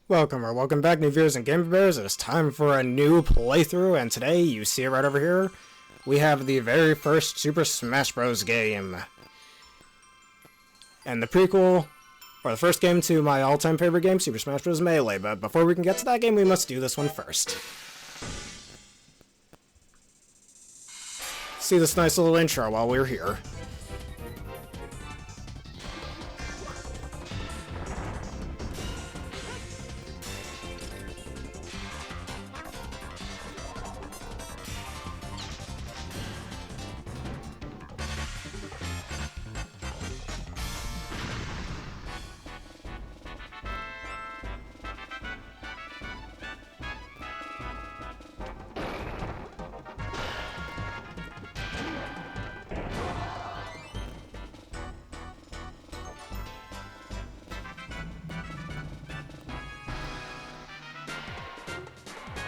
Welcome back, new viewers and Game Bears. It's time for a new playthrough, and today, you see it right over here, we have the very first Super Smash Bros. Game. And the prequel, or the first game to my all-time favorite game, Super Smash Bros. Melee, but before we can get to that game, we must do this one first. See this nice little intro while we're here.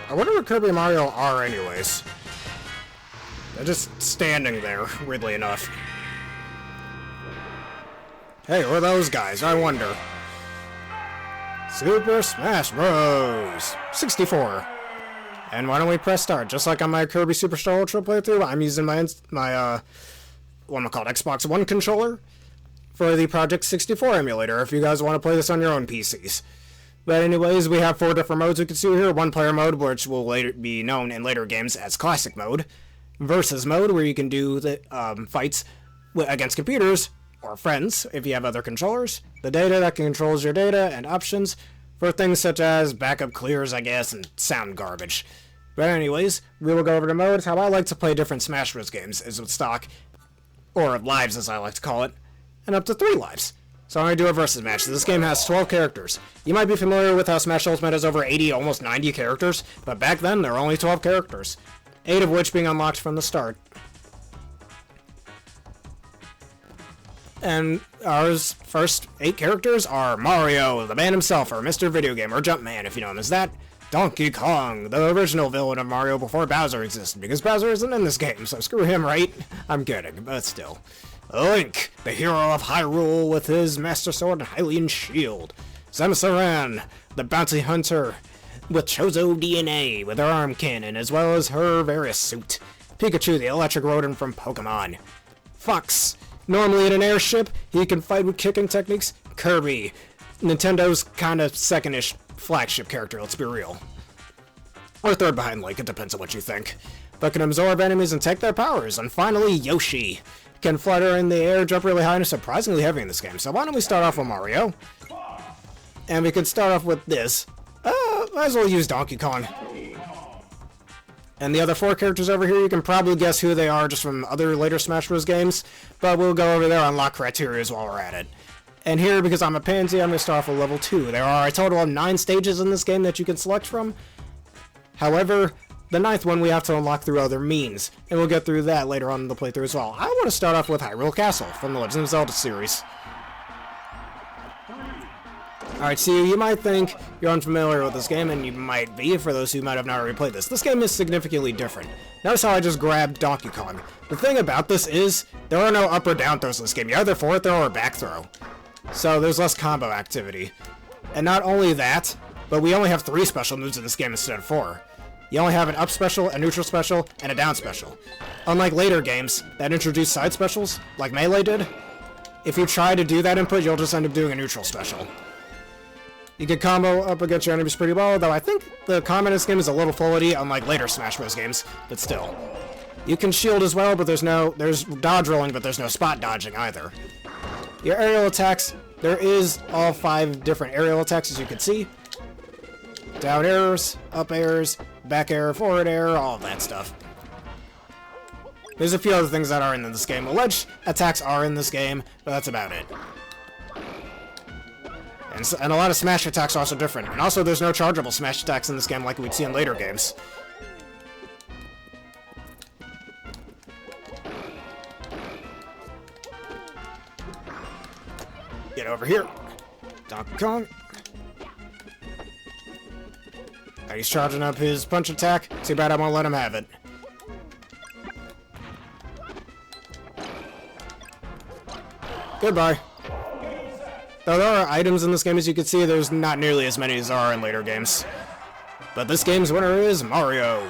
I wonder what Kirby and Mario are anyways. They're just standing there, weirdly enough. Hey, who are those guys? I wonder. Super Smash Bros. 64. And why don't we press start? Just like on my Kirby Superstar Ultra playthrough, I'm using my Xbox One controller for the Project 64 emulator, if you guys want to play this on your own PCs. But anyways, we have 4 different modes we can see here. One player mode, which will later be known in later games as classic mode. Versus mode, where you can do the fights against computers or friends if you have other controllers. The data that controls your data, and options for things such as backup clears, I guess, and sound garbage. But anyways, we will go over to modes. How I like to play different Smash Bros. Games is with stock, or lives as I like to call it, and up to 3 lives. So I'm going to do a versus match. This game has 12 characters. You might be familiar with how Smash Ultimate has over 80, almost 90 characters, but back then there were only 12 characters, 8 of which being unlocked from the start. And our first 8 characters are Mario, the man himself, or Mr. Video Game, or Jumpman if you know him as that. Donkey Kong, the original villain of Mario before Bowser existed, because Bowser isn't in this game, so screw him, right? I'm kidding, but still. Link, the hero of Hyrule with his Master Sword and Hylian Shield. Samus Aran, the bounty hunter with Chozo DNA with her arm cannon as well as her various suit. Pikachu, the electric rodent from Pokemon. Fox, normally in an airship, he can fight with kicking techniques. Kirby, Nintendo's kinda second-ish flagship character, let's be real. Or third behind Link, it depends on what you think. But can absorb enemies and take their powers. And finally, Yoshi can flutter in the air, jump really high, and is surprisingly heavy in this game. So why don't we start off with Mario? And we could start off with this. Might as well use Donkey Kong. And the other 4 characters over here, you can probably guess who they are just from other later Smash Bros. Games. But we'll go over there and unlock criteria while we're at it. And here, because I'm a pansy, I'm going to start off with level 2. There are a total of 9 stages in this game that you can select from. However, the 9th one we have to unlock through other means, and we'll get through that later on in the playthrough as well. I want to start off with Hyrule Castle from the Legend of Zelda series. Alright, so you might think you're unfamiliar with this game, and you might be, for those who might have not already played this. This game is significantly different. Notice how I just grabbed Donkey Kong. The thing about this is, there are no up or down throws in this game. You either forward throw or back throw. So there's less combo activity. And not only that, but we only have 3 special moves in this game instead of 4. You only have an up special, a neutral special, and a down special. Unlike later games that introduce side specials, like Melee did, if you try to do that input, you'll just end up doing a neutral special. You can combo up against your enemies pretty well, though I think the combo in this game is a little floaty, unlike later Smash Bros. Games, but still. You can shield as well, but there's dodge rolling, but there's no spot dodging either. Your aerial attacks, there is all 5 different aerial attacks, as you can see. Down airs, up airs, back air, forward air, all of that stuff. There's a few other things that are in this game. Ledge attacks are in this game, but that's about it. And a lot of smash attacks are also different. And also there's no chargeable smash attacks in this game like we'd see in later games. Get over here. Donkey Kong. He's charging up his punch attack. Too bad I won't let him have it. Goodbye. Though there are items in this game, as you can see, there's not nearly as many as there are in later games. But this game's winner is Mario.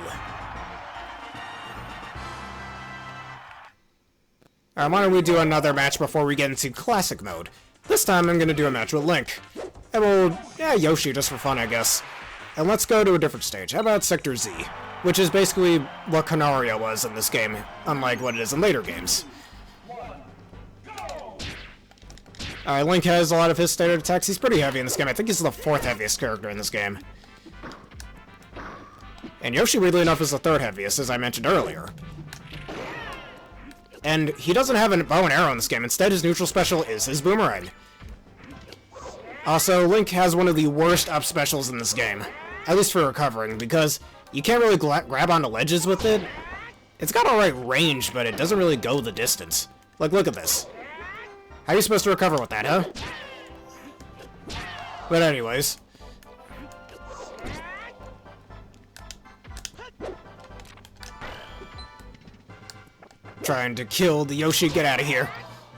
Alright, why don't we do another match before we get into Classic Mode. This time I'm going to do a match with Link. And we'll, Yoshi just for fun, I guess. And let's go to a different stage. How about Sector Z? Which is basically what Canaria was in this game, unlike what it is in later games. Alright, Link has a lot of his standard attacks. He's pretty heavy in this game. I think he's the 4th heaviest character in this game. And Yoshi, weirdly enough, is the 3rd heaviest, as I mentioned earlier. And he doesn't have a bow and arrow in this game. Instead, his neutral special is his boomerang. Also, Link has one of the worst up specials in this game. At least for recovering, because you can't really grab onto ledges with it. It's got alright range, but it doesn't really go the distance. Like, look at this. How are you supposed to recover with that, huh? But anyways. Trying to kill the Yoshi. Get out of here.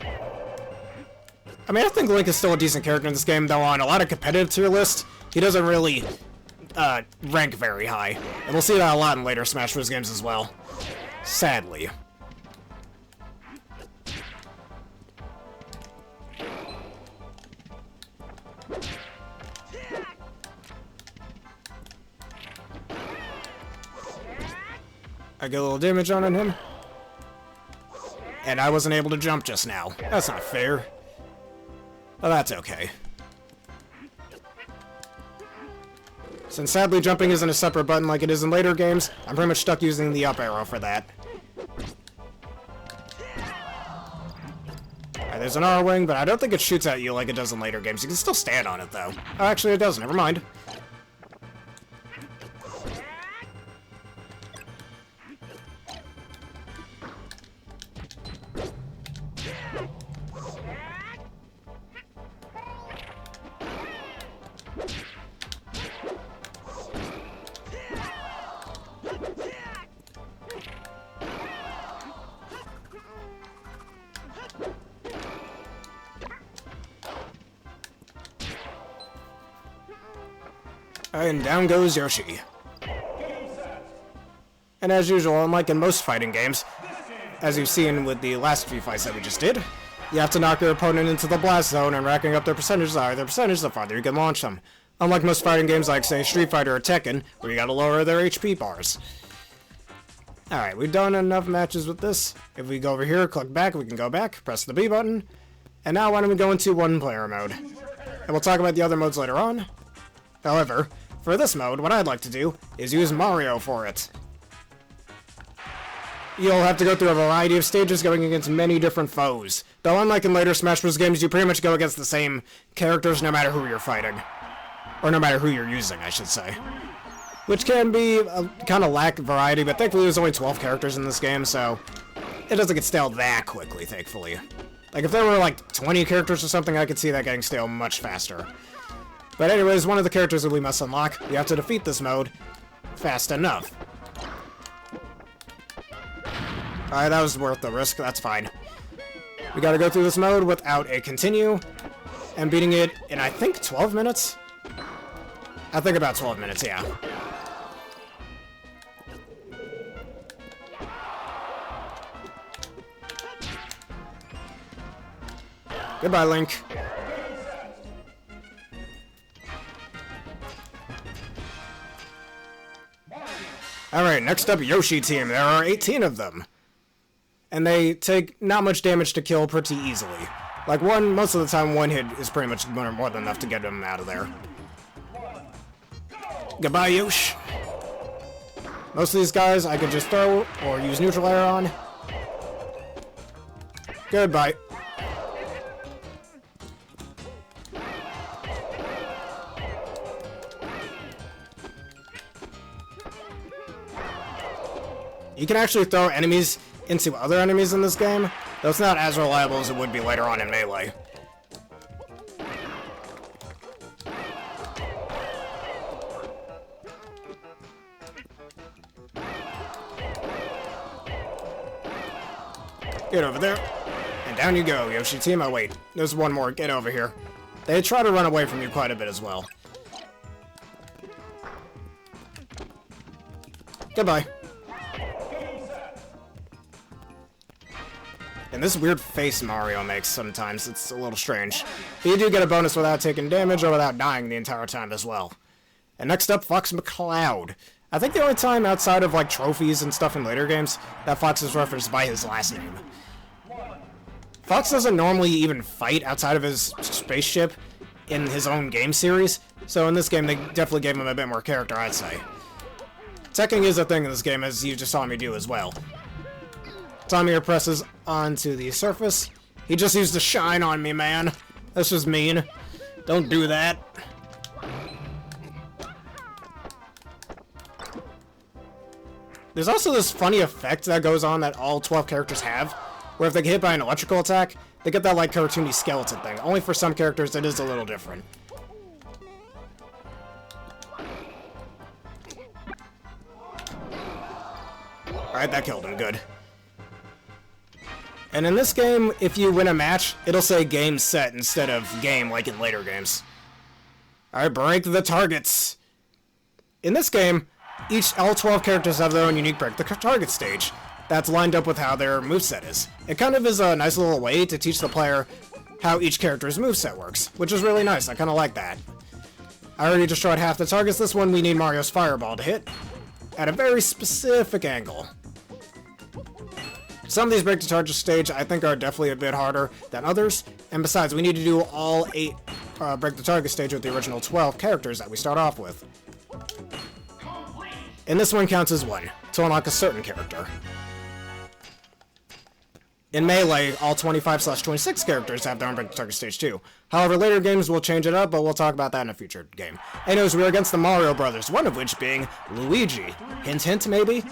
I mean, I think Link is still a decent character in this game, though on a lot of competitive tier lists, he doesn't really rank very high. And we'll see that a lot in later Smash Bros. Games as well. Sadly. I get a little damage on him. And I wasn't able to jump just now. That's not fair. But that's okay. Since sadly jumping isn't a separate button like it is in later games, I'm pretty much stuck using the up arrow for that. Alright, there's an R-wing, but I don't think it shoots at you like it does in later games. You can still stand on it, though. Oh, actually it does, never mind. And down goes Yoshi. And as usual, unlike in most fighting games, as you've seen with the last few fights that we just did, you have to knock your opponent into the blast zone, and racking up their percentage, the higher their percentage, the farther you can launch them. Unlike most fighting games like, say, Street Fighter or Tekken, where you gotta lower their HP bars. Alright, we've done enough matches with this. If we go over here, click back, we can go back, press the B button. And now why don't we go into one-player mode. And we'll talk about the other modes later on. However, for this mode, what I'd like to do is use Mario for it. You'll have to go through a variety of stages going against many different foes. Though unlike in later Smash Bros. Games, you pretty much go against the same characters no matter who you're fighting. Or no matter who you're using, I should say. Which can be kind of lack variety, but thankfully there's only 12 characters in this game, so it doesn't get stale that quickly, thankfully. Like, if there were like 20 characters or something, I could see that getting stale much faster. But anyways, one of the characters that we must unlock, we have to defeat this mode fast enough. Alright, that was worth the risk, that's fine. We gotta go through this mode without a continue, and beating it in, I think, 12 minutes? I think about 12 minutes, yeah. Goodbye, Link. Alright, next up, Yoshi team. There are 18 of them. And they take not much damage to kill pretty easily. Like, most of the time, one hit is pretty much more than enough to get them out of there. Goodbye, Yoshi. Most of these guys I could just throw or use neutral air on. Goodbye. You can actually throw enemies into other enemies in this game, though it's not as reliable as it would be later on in Melee. Get over there. And down you go, Yoshi team. Oh wait, there's one more. Get over here. They try to run away from you quite a bit as well. Goodbye. And this weird face Mario makes sometimes, it's a little strange. But you do get a bonus without taking damage or without dying the entire time as well. And next up, Fox McCloud. I think the only time outside of, like, trophies and stuff in later games that Fox is referenced by his last name. Fox doesn't normally even fight outside of his spaceship in his own game series, so in this game they definitely gave him a bit more character, I'd say. Teching is a thing in this game, as you just saw me do as well. Tommy here presses onto the surface. He just used to shine on me, man. That's just mean. Don't do that. There's also this funny effect that goes on that all 12 characters have, where if they get hit by an electrical attack, they get that, like, cartoony skeleton thing. Only for some characters it is a little different. Alright, that killed him. Good. And in this game, if you win a match, it'll say game set instead of game like in later games. Alright, break the targets. In this game, all 12 characters have their own unique break the target stage. That's lined up with how their moveset is. It kind of is a nice little way to teach the player how each character's moveset works, which is really nice. I kind of like that. I already destroyed half the targets. This one we need Mario's fireball to hit at a very specific angle. Some of these break the target stage I think are definitely a bit harder than others, and besides, we need to do all 8 break the target stage with the original 12 characters that we start off with. And this one counts as 1, to unlock a certain character. In Melee, all 25/26 characters have their own break the target stage too. However, later games will change it up, but we'll talk about that in a future game. Anyways, we're against the Mario Brothers, one of which being Luigi. Hint, hint, maybe?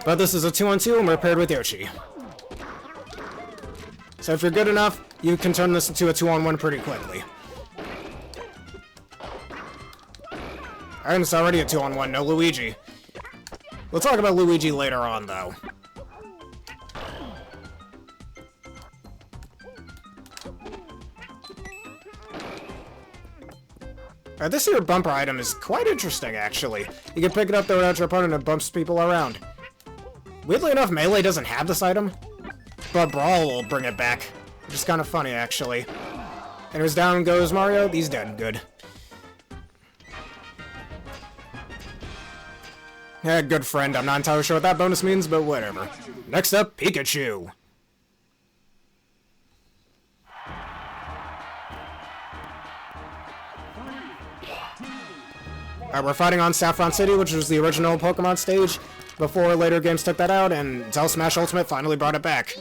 But this is a 2-on-2, and we're paired with Yoshi. So if you're good enough, you can turn this into a 2-on-1 pretty quickly. Alright, it's already a 2-on-1, no Luigi. We'll talk about Luigi later on, though. Alright, this here bumper item is quite interesting, actually. You can pick it up there without your opponent and it bumps people around. Weirdly enough, Melee doesn't have this item, but Brawl will bring it back, which is kind of funny, actually. And as down goes Mario, he's dead. Good. Yeah, good friend. I'm not entirely sure what that bonus means, but whatever. Next up, Pikachu. Alright, we're fighting on Saffron City, which was the original Pokemon stage, before later games took that out, and Zell Smash Ultimate finally brought it back.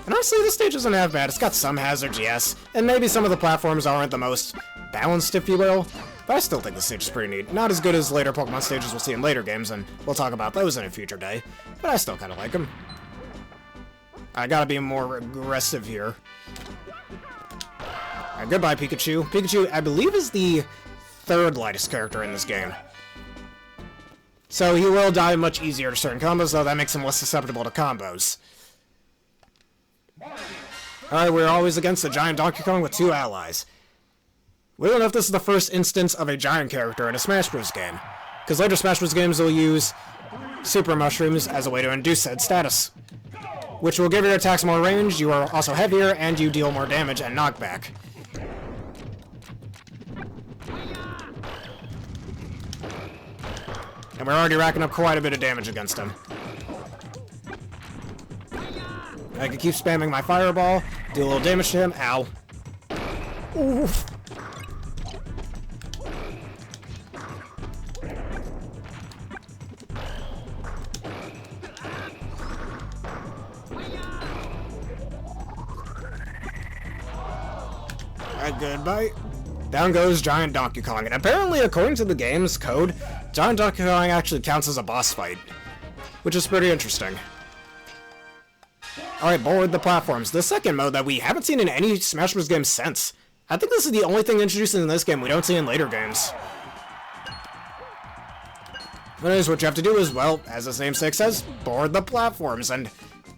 And honestly, this stage isn't half bad. It's got some hazards, yes, and maybe some of the platforms aren't the most balanced, if you will, but I still think the stage is pretty neat. Not as good as later Pokemon stages we'll see in later games, and we'll talk about those in a future day, but I still kind of like them. I gotta be more aggressive here. Alright, goodbye, Pikachu. Pikachu, I believe, is the 3rd lightest character in this game. So he will die much easier to certain combos, though that makes him less susceptible to combos. Alright, we're always against the giant Donkey Kong with 2 allies. We don't know if this is the first instance of a giant character in a Smash Bros. Game, because later Smash Bros. Games will use Super Mushrooms as a way to induce said status, which will give your attacks more range, you are also heavier, and you deal more damage and knockback. And we're already racking up quite a bit of damage against him. I can keep spamming my fireball, do a little damage to him. Ow. Oof. Alright, goodbye. Down goes Giant Donkey Kong, and apparently, according to the game's code, Giant Donkey Kong actually counts as a boss fight, which is pretty interesting. Alright, board the platforms. The second mode that we haven't seen in any Smash Bros. Game since. I think this is the only thing introduced in this game we don't see in later games. But anyways, what you have to do is, well, as its namesake says, board the platforms, and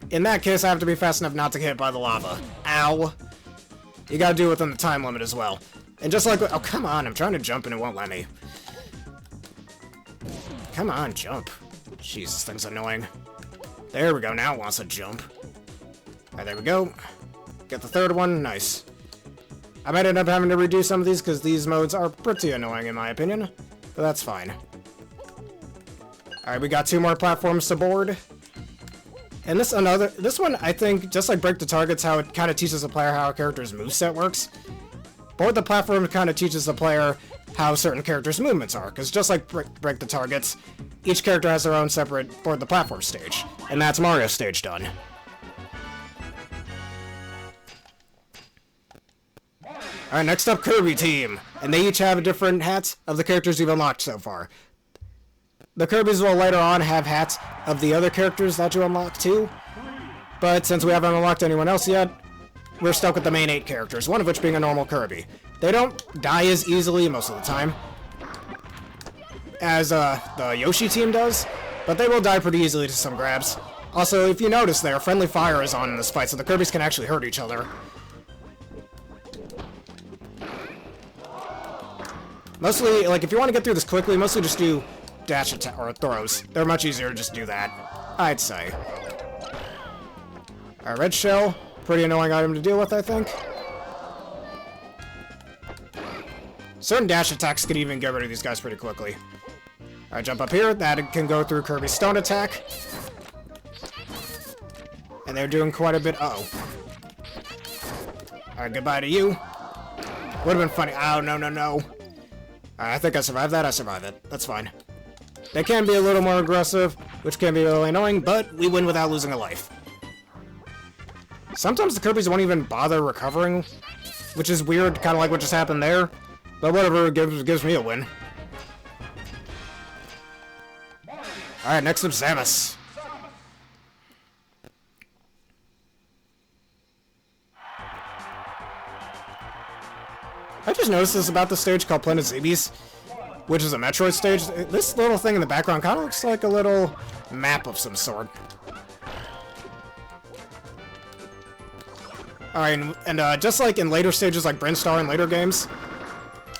in that case, I have to be fast enough not to get hit by the lava. Ow. you gotta do it within the time limit as well. And just like, oh, come on, I'm trying to jump and it won't let me. Come on, jump. Jeez, this thing's annoying. There we go, now it wants to jump. Alright, there we go. Get the third one, nice. I might end up having to redo some of these because these modes are pretty annoying in my opinion, but that's fine. Alright, we got 2 more platforms to board. And this one, I think, just like Break the Targets, how it kind of teaches the player how a character's moveset works. Board the Platform kind of teaches the player how certain characters' movements are, because just like Break the Targets, each character has their own separate Board the Platform stage, and that's Mario's stage done. Alright, next up, Kirby team, and they each have different hats of the characters you've unlocked so far. The Kirbys will later on have hats of the other characters that you unlock too, but since we haven't unlocked anyone else yet, we're stuck with the main 8 characters, one of which being a normal Kirby. They don't die as easily most of the time as the Yoshi team does, but they will die pretty easily to some grabs. Also, if you notice there, friendly fire is on in this fight, so the Kirbys can actually hurt each other. Mostly, like, if you want to get through this quickly, mostly just do dash attack or throws. They're much easier to just do that, I'd say. Alright, red shell. Pretty annoying item to deal with, I think. Certain dash attacks can even get rid of these guys pretty quickly. Alright, jump up here. That can go through Kirby's stone attack. And they're doing quite a bit. Uh-oh. Alright, goodbye to you. Would've been funny. Oh, no, no, no. Alright, I think I survived that. I survived it. That's fine. They can be a little more aggressive, which can be really annoying, but we win without losing a life. Sometimes the Kirbys won't even bother recovering, which is weird, kind of like what just happened there. But whatever, it gives me a win. Alright, next up, Samus. I just noticed this about the stage called Planet Zebes, which is a Metroid stage. This little thing in the background kind of looks like a little map of some sort. Alright, and just like in later stages like Brinstar and later games,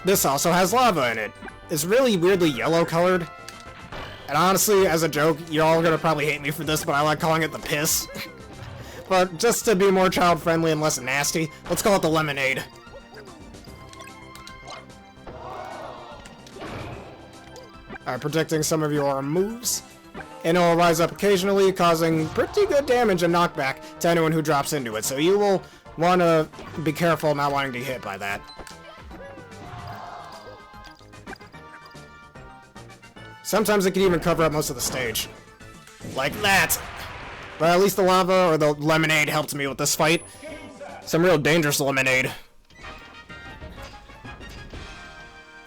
this also has lava in it. It's really weirdly yellow colored. And honestly, as a joke, you're all gonna probably hate me for this, but I like calling it the piss. But just to be more child-friendly and less nasty, let's call it the lemonade. Alright, predicting some of your moves. And it'll rise up occasionally, causing pretty good damage and knockback to anyone who drops into it. So you will want to be careful not wanting to get hit by that. Sometimes it can even cover up most of the stage. Like that! But at least the lava or the lemonade helped me with this fight. Some real dangerous lemonade.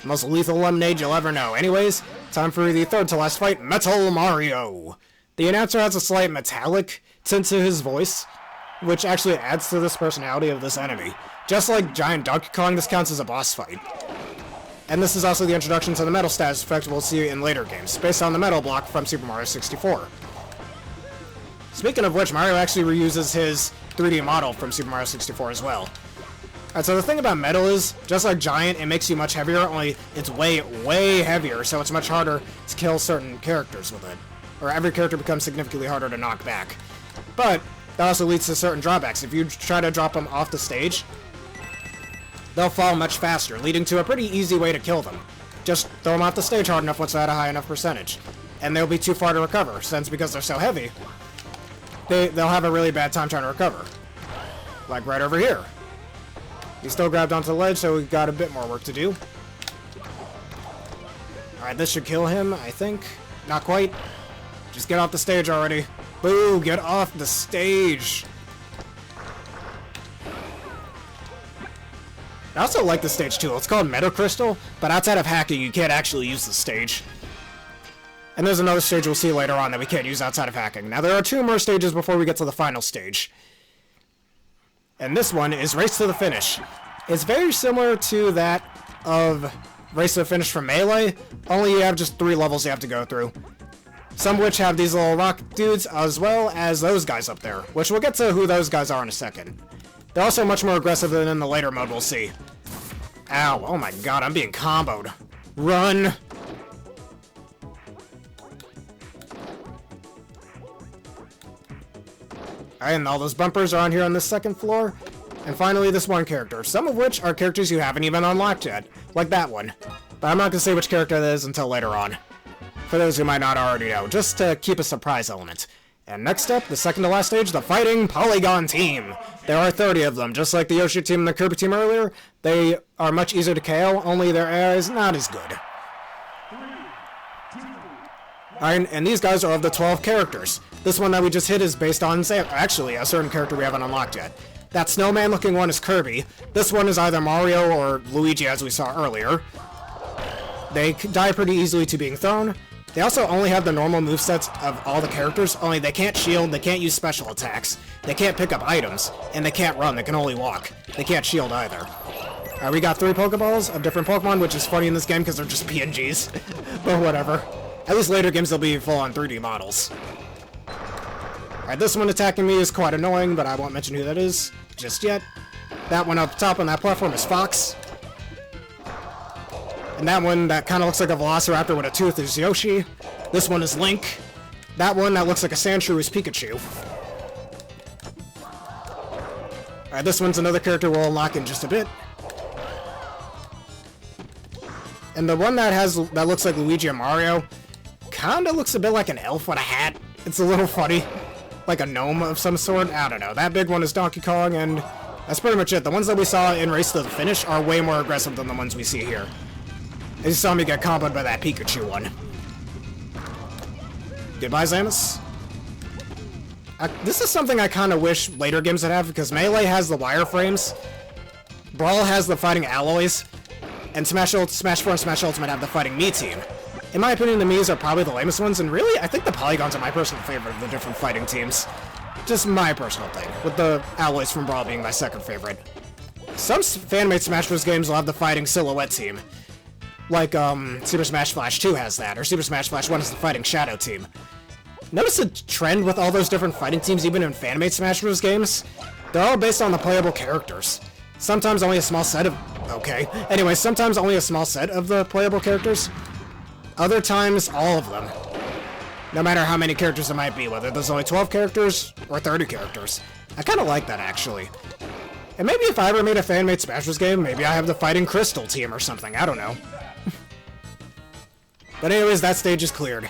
Most lethal lemonade you'll ever know. Anyways, time for the third to last fight, Metal Mario. The announcer has a slight metallic tint to his voice, which actually adds to this personality of this enemy. Just like Giant Donkey Kong, this counts as a boss fight. And this is also the introduction to the metal status effect we'll see in later games, based on the metal block from Super Mario 64. Speaking of which, Mario actually reuses his 3D model from Super Mario 64 as well. Alright, so the thing about metal is, just like Giant, it makes you much heavier, only it's way, way heavier, so it's much harder to kill certain characters with it. Or every character becomes significantly harder to knock back. But that also leads to certain drawbacks. If you try to drop them off the stage, they'll fall much faster, leading to a pretty easy way to kill them. Just throw them off the stage hard enough once they're at a high enough percentage. And they'll be too far to recover, since because they're so heavy, they'll have a really bad time trying to recover. Like right over here. He still grabbed onto the ledge, so we've got a bit more work to do. Alright, this should kill him, I think. Not quite. Just get off the stage already. Boo, get off the stage. I also like the stage too. It's called Meta Crystal, but outside of hacking, you can't actually use the stage. And there's another stage we'll see later on that we can't use outside of hacking. Now, there are 2 more stages before we get to the final stage. And this one is Race to the Finish. It's very similar to that of Race to the Finish from Melee, only you have just 3 levels you have to go through. Some of which have these little rock dudes, as well as those guys up there, which we'll get to who those guys are in a second. They're also much more aggressive than in the later mode we'll see. Ow, oh my god, I'm being comboed. Run! Alright, and all those bumpers are on here on this second floor. And finally, this one character, some of which are characters you haven't even unlocked yet, like that one. But I'm not going to say which character that is until later on, for those who might not already know, just to keep a surprise element. And next up, the second to last stage, the Fighting Polygon Team. There are 30 of them, just like the Yoshi team and the Kirby team earlier. They are much easier to KO, only their AI is not as good. Alright, and these guys are of the 12 characters. This one that we just hit is based on, actually, a certain character we haven't unlocked yet. That snowman-looking one is Kirby. This one is either Mario or Luigi, as we saw earlier. They die pretty easily to being thrown. They also only have the normal movesets of all the characters, only they can't shield, they can't use special attacks, they can't pick up items, and they can't run, they can only walk. They can't shield either. Alright, we got 3 Pokeballs of different Pokemon, which is funny in this game because they're just PNGs. But whatever. At least later games they'll be full-on 3D models. Alright, this one attacking me is quite annoying, but I won't mention who that is just yet. That one up top on that platform is Fox. And that one that kind of looks like a Velociraptor with a tooth is Yoshi. This one is Link. That one that looks like a Sandshrew is Pikachu. Alright, this one's another character we'll unlock in just a bit. And the one that looks like Luigi and Mario kinda looks a bit like an elf with a hat. It's a little funny. Like a gnome of some sort. I don't know. That big one is Donkey Kong, and that's pretty much it. The ones that we saw in Race to the Finish are way more aggressive than the ones we see here. You saw me get comboed by that Pikachu one. Goodbye, Samus. This is something I kind of wish later games would have, because Melee has the wireframes, Brawl has the fighting alloys, and Smash 4 and Smash Ultimate have the fighting Mii team. In my opinion, the Miis are probably the lamest ones, and really, I think the Polygons are my personal favorite of the different fighting teams. Just my personal thing, with the alloys from Brawl being my second favorite. Some fan-made Smash Bros. Games will have the fighting Silhouette team. Like, Super Smash Flash 2 has that, or Super Smash Flash 1 is the fighting Shadow team. Notice a trend with all those different fighting teams, even in fan-made Smash Bros. Games? They're all based on the playable characters. Sometimes only a small set of... Okay. Anyway, sometimes only a small set of the playable characters. Other times, all of them. No matter how many characters there might be, whether there's only 12 characters or 30 characters. I kinda like that, actually. And maybe if I ever made a fan-made Smash Bros. Game, maybe I have the fighting Crystal team or something, I don't know. But anyways, that stage is cleared.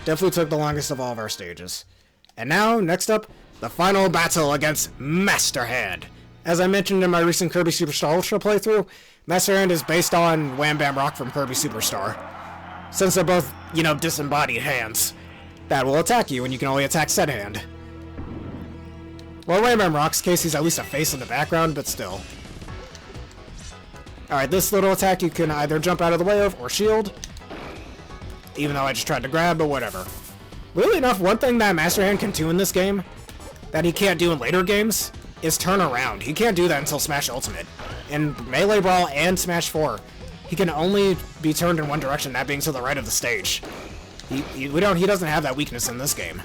Definitely took the longest of all of our stages. And now, next up, the final battle against Master Hand. As I mentioned in my recent Kirby Superstar Ultra playthrough, Master Hand is based on Wham Bam Rock from Kirby Superstar. Since they're both, you know, disembodied hands that will attack you, and you can only attack said hand. Well, Wham Bam Rock's case, he's at least a face in the background, but still. Alright, this little attack you can either jump out of the way of, or shield. Even though I just tried to grab, but whatever. Weirdly enough, one thing that Master Hand can do in this game, that he can't do in later games, is turn around. He can't do that until Smash Ultimate. In Melee Brawl and Smash 4, he can only be turned in one direction, that being to the right of the stage. He doesn't have that weakness in this game.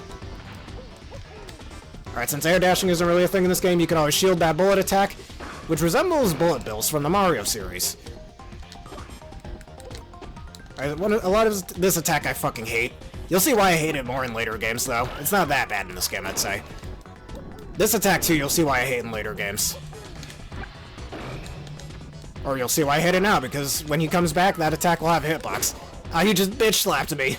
Alright, since air dashing isn't really a thing in this game, you can always shield that bullet attack, which resembles bullet bills from the Mario series. Alright, a lot of this attack I fucking hate. You'll see why I hate it more in later games, though. It's not that bad in this game, I'd say. This attack, too, you'll see why I hate in later games. Or you'll see why I hate it now, because when he comes back, that attack will have a hitbox. He just bitch slapped me.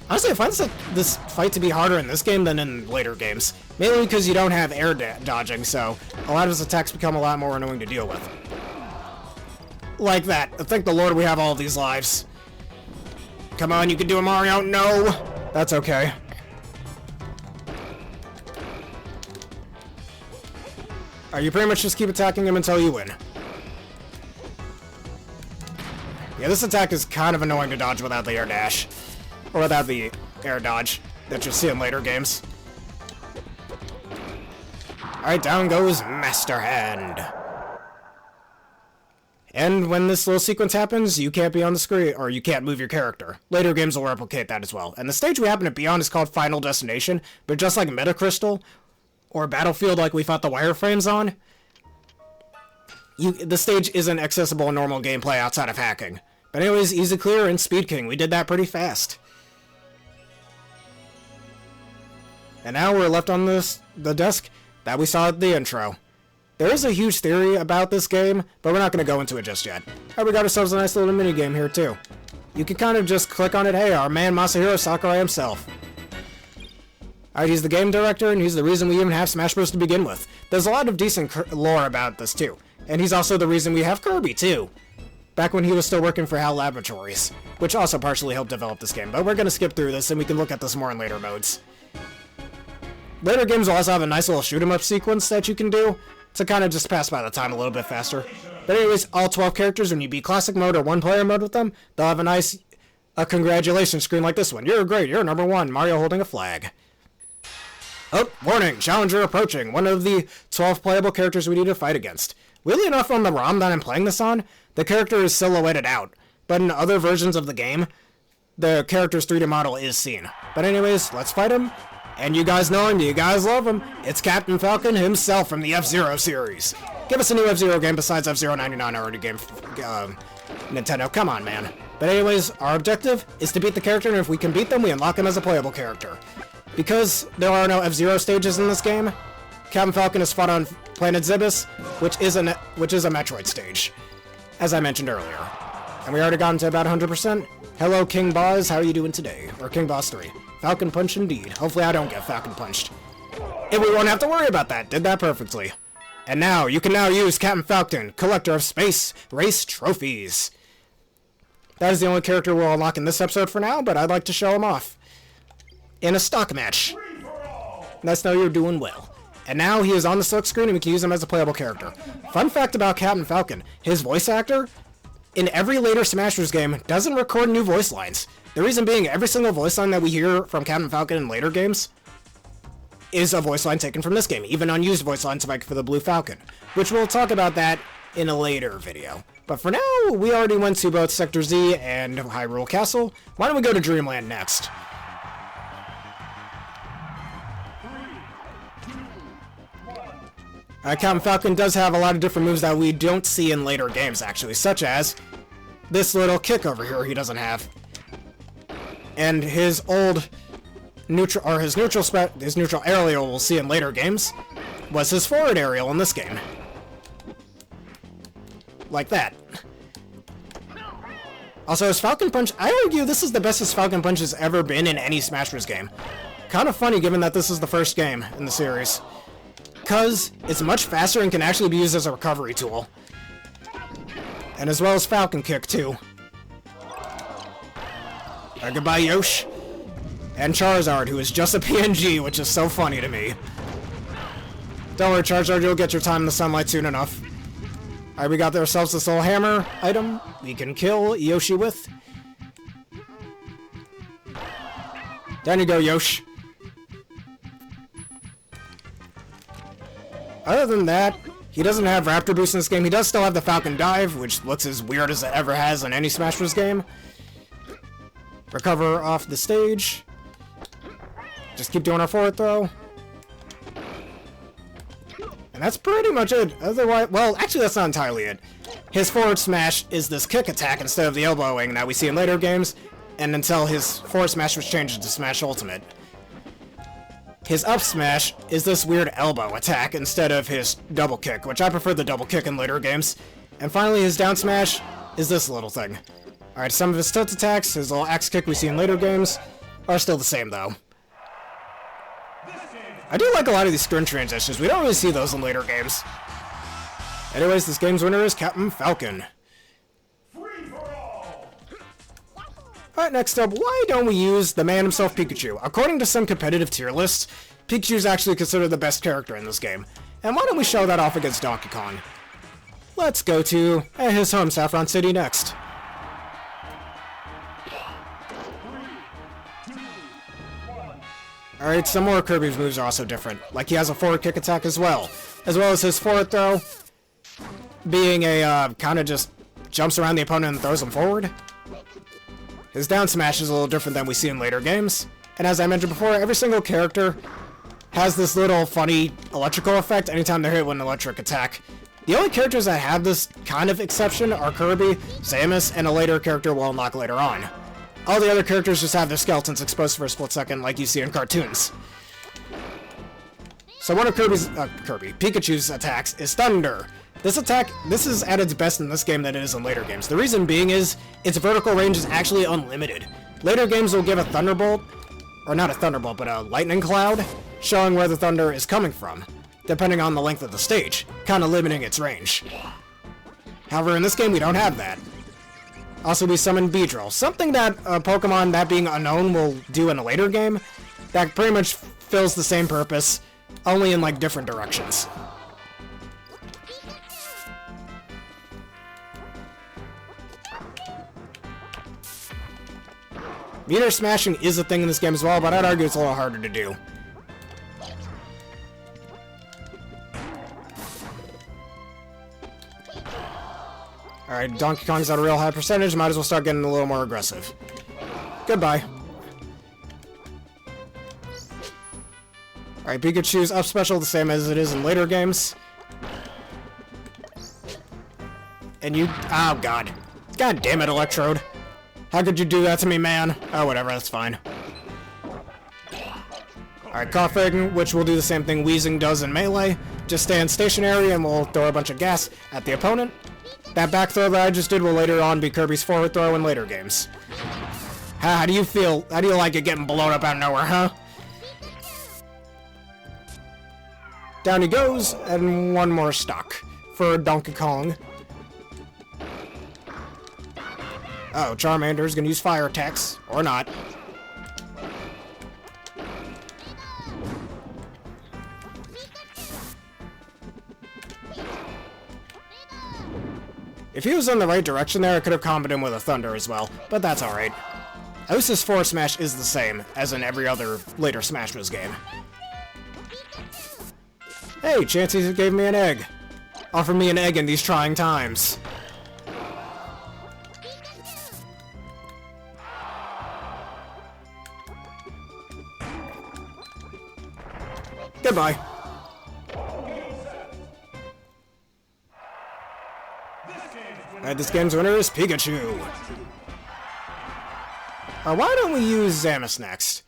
Honestly, I find this fight to be harder in this game than in later games. Mainly because you don't have air dodging, so a lot of his attacks become a lot more annoying to deal with. Like that. Thank the Lord we have all of these lives. Come on, you can do it, Mario. No! That's okay. Alright, you pretty much just keep attacking him until you win. Yeah, this attack is kind of annoying to dodge without the air dash. Or without the air dodge that you'll see in later games. Alright, down goes Master Hand. And when this little sequence happens, you can't be on the screen, or you can't move your character. Later games will replicate that as well. And the stage we happen to be on is called Final Destination, but just like Metacrystal, or Battlefield like we fought the wireframes on, the stage isn't accessible in normal gameplay outside of hacking. But anyways, Easy Clear and Speed King, we did that pretty fast. And now we're left on the desk that we saw at the intro. There is a huge theory about this game, but we're not going to go into it just yet. Alright, we got ourselves a nice little mini game here too. You can kind of just click on it. Hey, our man Masahiro Sakurai himself. Alright, he's the game director, and he's the reason we even have Smash Bros. To begin with. There's a lot of decent lore about this too. And he's also the reason we have Kirby too. Back when he was still working for HAL Laboratories, which also partially helped develop this game. But we're going to skip through this, and we can look at this more in later modes. Later games will also have a nice little shoot-'em-up sequence that you can do to kind of just pass by the time a little bit faster. But anyways, all 12 characters, when you beat Classic Mode or one-player mode with them, they'll have a nice congratulations screen like this one. You're great, you're number 1, Mario holding a flag. Oh, warning, challenger approaching, one of the 12 playable characters we need to fight against. Weirdly enough, on the ROM that I'm playing this on, the character is silhouetted out, but in other versions of the game, the character's 3D model is seen. But anyways, let's fight him. And you guys know him, you guys love him. It's Captain Falcon himself from the F-Zero series. Give us a new F-Zero game besides F-Zero 99 already game, Nintendo, come on, man. But anyways, our objective is to beat the character, and if we can beat them, we unlock him as a playable character. Because there are no F-Zero stages in this game, Captain Falcon is fought on Planet Zibus, which is a Metroid stage, as I mentioned earlier. And we already gotten to about 100%. Hello, King Boss, how are you doing today? Or King Boss 3. Falcon Punch indeed. Hopefully I don't get Falcon Punched. And we won't have to worry about that. Did that perfectly. And now, you can now use Captain Falcon, collector of space race trophies. That is the only character we'll unlock in this episode for now, but I'd like to show him off. In a stock match. Nice to know you're doing well. And now he is on the silk screen and we can use him as a playable character. Fun fact about Captain Falcon, his voice actor, in every later Smash Bros. Game, doesn't record new voice lines. The reason being, every single voice line that we hear from Captain Falcon in later games is a voice line taken from this game, even unused voice lines like for the Blue Falcon, which we'll talk about that in a later video. But for now, we already went to both Sector Z and Hyrule Castle. Why don't we go to Dreamland next? Captain Falcon does have a lot of different moves that we don't see in later games, actually, such as this little kick over here he doesn't have. And his old neutral aerial we'll see in later games was his forward aerial in this game. Like that. Also, his Falcon Punch, I argue this is the best his Falcon Punch has ever been in any Smash Bros. Game. Kind of funny given that this is the first game in the series. Because it's much faster and can actually be used as a recovery tool. And as well as Falcon Kick, too. Goodbye, Yoshi. And Charizard, who is just a PNG, which is so funny to me. Don't worry, Charizard, you'll get your time in the sunlight soon enough. Alright, we got ourselves this little hammer item we can kill Yoshi with. Down you go, Yoshi. Other than that, he doesn't have Raptor Boost in this game. He does still have the Falcon Dive, which looks as weird as it ever has in any Smash Bros. Game. Recover off the stage. Just keep doing our forward throw. And that's pretty much it. Otherwise, well, actually that's not entirely it. His forward smash is this kick attack instead of the elbowing that we see in later games, and until his forward smash was changed to Smash Ultimate. His up smash is this weird elbow attack instead of his double kick, which I prefer the double kick in later games. And finally, his down smash is this little thing. Alright, some of his tilt attacks, his little axe kick we see in later games, are still the same though. I do like a lot of these screen transitions. We don't really see those in later games. Anyways, this game's winner is Captain Falcon. Alright, next up, why don't we use the man himself, Pikachu? According to some competitive tier lists, Pikachu is actually considered the best character in this game. And why don't we show that off against Donkey Kong? Let's go to his home, Saffron City, next. Alright, some more Kirby's moves are also different. Like, he has a forward kick attack as well as his forward throw being a, kinda just jumps around the opponent and throws him forward. His down smash is a little different than we see in later games. And as I mentioned before, every single character has this little funny electrical effect anytime they're hit with an electric attack. The only characters that have this kind of exception are Kirby, Samus, and a later character we'll unlock later on. All the other characters just have their skeletons exposed for a split second like you see in cartoons. So one of Pikachu's attacks is Thunder. This is at its best in this game than it is in later games. The reason being is, its vertical range is actually unlimited. Later games will give a Thunderbolt, or not a Thunderbolt, but a Lightning Cloud, showing where the thunder is coming from, depending on the length of the stage, kind of limiting its range. However, in this game we don't have that. Also, we summon Beedrill, something that a Pokemon, that being unknown, will do in a later game, that pretty much fills the same purpose, only in, like, different directions. Meter smashing is a thing in this game as well, but I'd argue it's a little harder to do. Alright, Donkey Kong's at a real high percentage, might as well start getting a little more aggressive. Goodbye. Alright, Pikachu's up special the same as it is in later games. And you... oh, God. God damn it, Electrode. How could you do that to me, man? Oh, whatever, that's fine. Alright, Coughing, which will do the same thing Wheezing does in Melee. Just stand stationary and we'll throw a bunch of gas at the opponent. That back throw that I just did will later on be Kirby's forward throw in later games. How do you feel? How do you like it getting blown up out of nowhere, huh? Down he goes, and one more stock for Donkey Kong. Oh, Charmander's gonna use fire attacks, or not. If he was in the right direction there, I could have comboed him with a Thunder as well, but that's alright. At least his forward smash is the same as in every other later Smash Bros. Game. Hey, Chansey gave me an egg. Offer me an egg in these trying times. Goodbye. Alright, this game's winner is Pikachu. Why don't we use Samus next?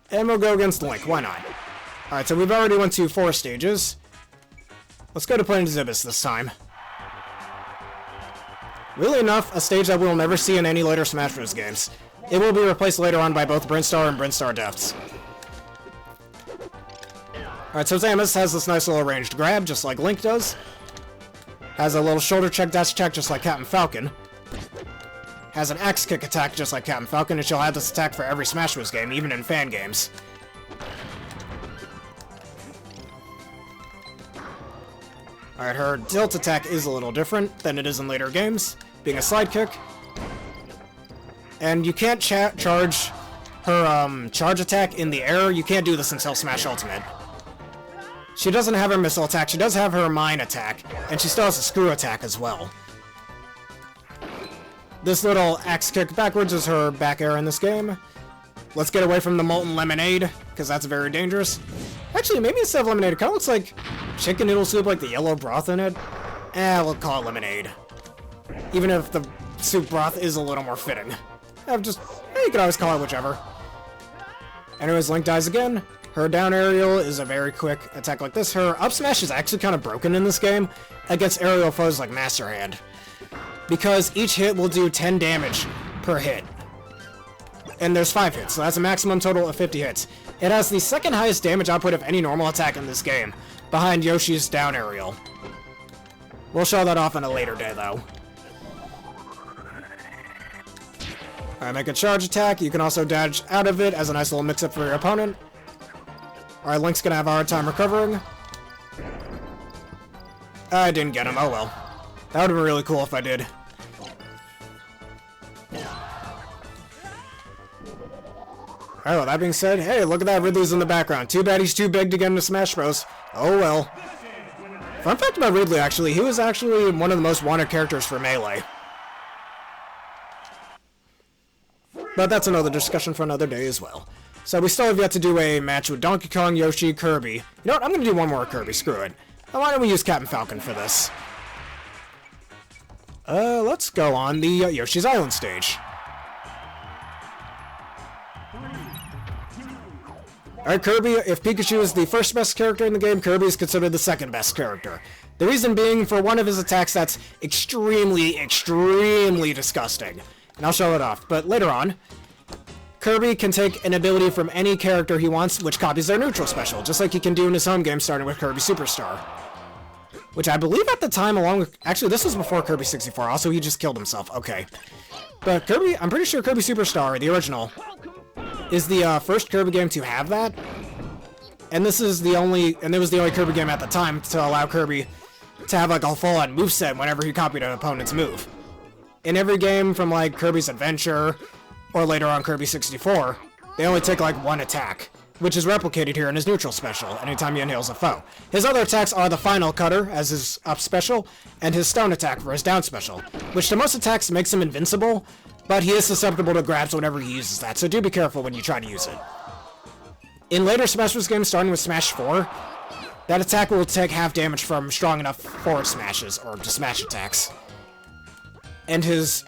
And we'll go against Link, why not? Alright, so we've already went to 4 stages. Let's go to Planet Zibus this time. Really enough, a stage that we'll never see in any later Smash Bros. Games. It will be replaced later on by both Brinstar and Brinstar Depths. Alright, so Samus has this nice little ranged grab, just like Link does. Has a little shoulder check, dash check, just like Captain Falcon. Has an axe kick attack, just like Captain Falcon, and she'll have this attack for every Smash Bros. Game, even in fan games. Alright, her tilt attack is a little different than it is in later games, being a slide kick. And you can't charge her charge attack in the air. You can't do this until Smash Ultimate. She doesn't have her missile attack, she does have her mine attack, and she still has a screw attack as well. This little axe kick backwards is her back air in this game. Let's get away from the molten lemonade, because that's very dangerous. Actually, maybe instead of lemonade, it kind of looks like chicken noodle soup, like the yellow broth in it. We'll call it lemonade. Even if the soup broth is a little more fitting. You can always call it whichever. Anyways, Link dies again. Her down aerial is a very quick attack like this. Her up smash is actually kind of broken in this game against aerial foes like Master Hand, because each hit will do 10 damage per hit. And there's 5 hits, so that's a maximum total of 50 hits. It has the second highest damage output of any normal attack in this game, behind Yoshi's down aerial. We'll show that off on a later day, though. Alright, make a charge attack. You can also dodge out of it as a nice little mix-up for your opponent. Alright, Link's gonna have a hard time recovering. I didn't get him, oh well. That would've been really cool if I did. Alright, well, that being said, hey, look at that, Ridley's in the background. Too bad he's too big to get into Smash Bros. Oh well. Fun fact about Ridley, actually, he was actually one of the most wanted characters for Melee. But that's another discussion for another day as well. So we still have yet to do a match with Donkey Kong, Yoshi, Kirby. You know what? I'm going to do one more Kirby. Screw it. Why don't we use Captain Falcon for this? Let's go on the Yoshi's Island stage. Alright, Kirby, if Pikachu is the first best character in the game, Kirby is considered the second best character. The reason being, for one of his attacks that's extremely, extremely disgusting. And I'll show it off, but later on, Kirby can take an ability from any character he wants, which copies their neutral special, just like he can do in his home game, starting with Kirby Superstar. Which I believe at the time, along with... Actually, this was before Kirby 64, also he just killed himself, okay. But Kirby, I'm pretty sure Kirby Superstar, the original, is the first Kirby game to have that. And this is the only... And it was the only Kirby game at the time to allow Kirby to have like a full-on moveset whenever he copied an opponent's move. In every game from like Kirby's Adventure, or later on Kirby 64, they only take like one attack, which is replicated here in his neutral special, anytime he inhales a foe. His other attacks are the Final Cutter, as his up special, and his Stone Attack for his down special, which to most attacks makes him invincible, but he is susceptible to grabs whenever he uses that, so do be careful when you try to use it. In later Smash Bros. Games, starting with Smash 4, that attack will take half damage from strong enough forward smashes, or to smash attacks. And his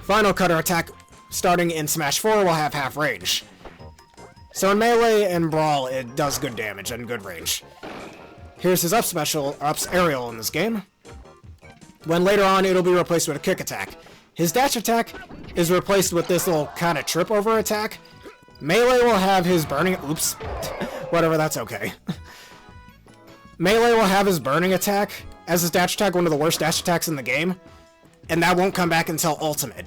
Final Cutter attack, starting in Smash 4, will have half range. So in Melee and Brawl, it does good damage and good range. Here's his up special, Up's aerial in this game. When later on, it'll be replaced with a kick attack. His dash attack is replaced with this little kind of trip over attack. Melee will have his burning... Oops. Whatever, that's okay. Melee will have his burning attack as his dash attack, one of the worst dash attacks in the game. And that won't come back until Ultimate.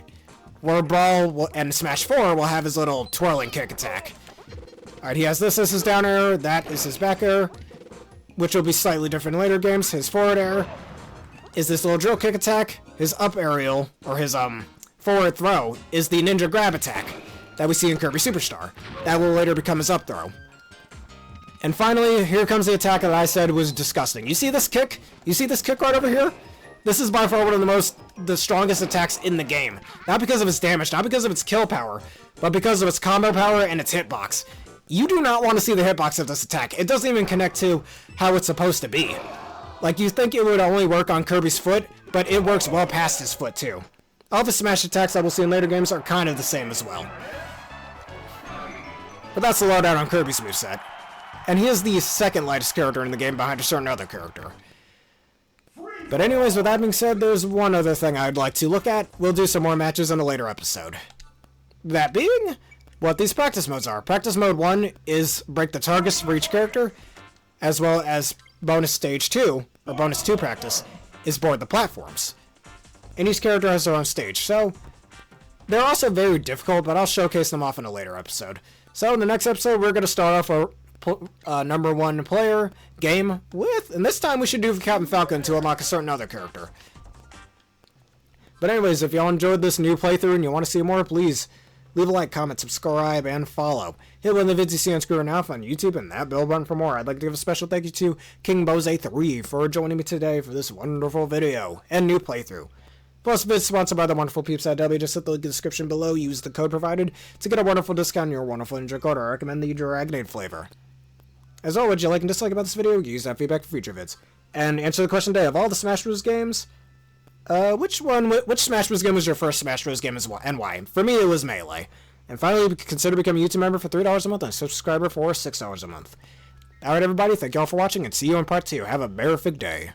Where Brawl and Smash 4 will have his little twirling kick attack. Alright, he has this as his down air, that is his back air, which will be slightly different in later games. His forward air is this little drill kick attack. His up aerial, or his forward throw, is the ninja grab attack that we see in Kirby Superstar. That will later become his up throw. And finally, here comes the attack that I said was disgusting. You see this kick? You see this kick right over here? This is by far one of the strongest attacks in the game. Not because of its damage, not because of its kill power, but because of its combo power and its hitbox. You do not want to see the hitbox of this attack. It doesn't even connect to how it's supposed to be. Like, you think it would only work on Kirby's foot, but it works well past his foot, too. All the smash attacks that we'll see in later games are kind of the same as well. But that's the lowdown on Kirby's moveset. And he is the second lightest character in the game behind a certain other character. But anyways, with that being said, there's one other thing I'd like to look at. We'll do some more matches in a later episode. That being what these practice modes are. Practice mode 1 is break the targets for each character, as well as bonus stage 2, or bonus 2 practice, is board the platforms. And each character has their own stage, so they're also very difficult, but I'll showcase them off in a later episode. So in the next episode, we're going to start off our number 1 player game with, and this time we should do Captain Falcon to unlock a certain other character. But anyways, if y'all enjoyed this new playthrough and you want to see more, please leave a like, comment, subscribe, and follow. Hit one of the vids you see on screen now on YouTube and that bell button for more. I'd like to give a special thank you to King Bose3 for joining me today for this wonderful video and new playthrough. Plus, vids sponsored by the wonderful peeps at W. Just hit the link in the description below. Use the code provided to get a wonderful discount on your wonderful drink order. I recommend the Dragonade flavor. As always, what you like and dislike about this video, use that feedback for future vids. And answer the question today, of all the Smash Bros. Games, which Smash Bros. Game was your first Smash Bros. Game and why? For me, it was Melee. And finally, consider becoming a YouTube member for $3 a month and a subscriber for $6 a month. Alright everybody, thank y'all for watching and see you in part 2. Have a perfect day.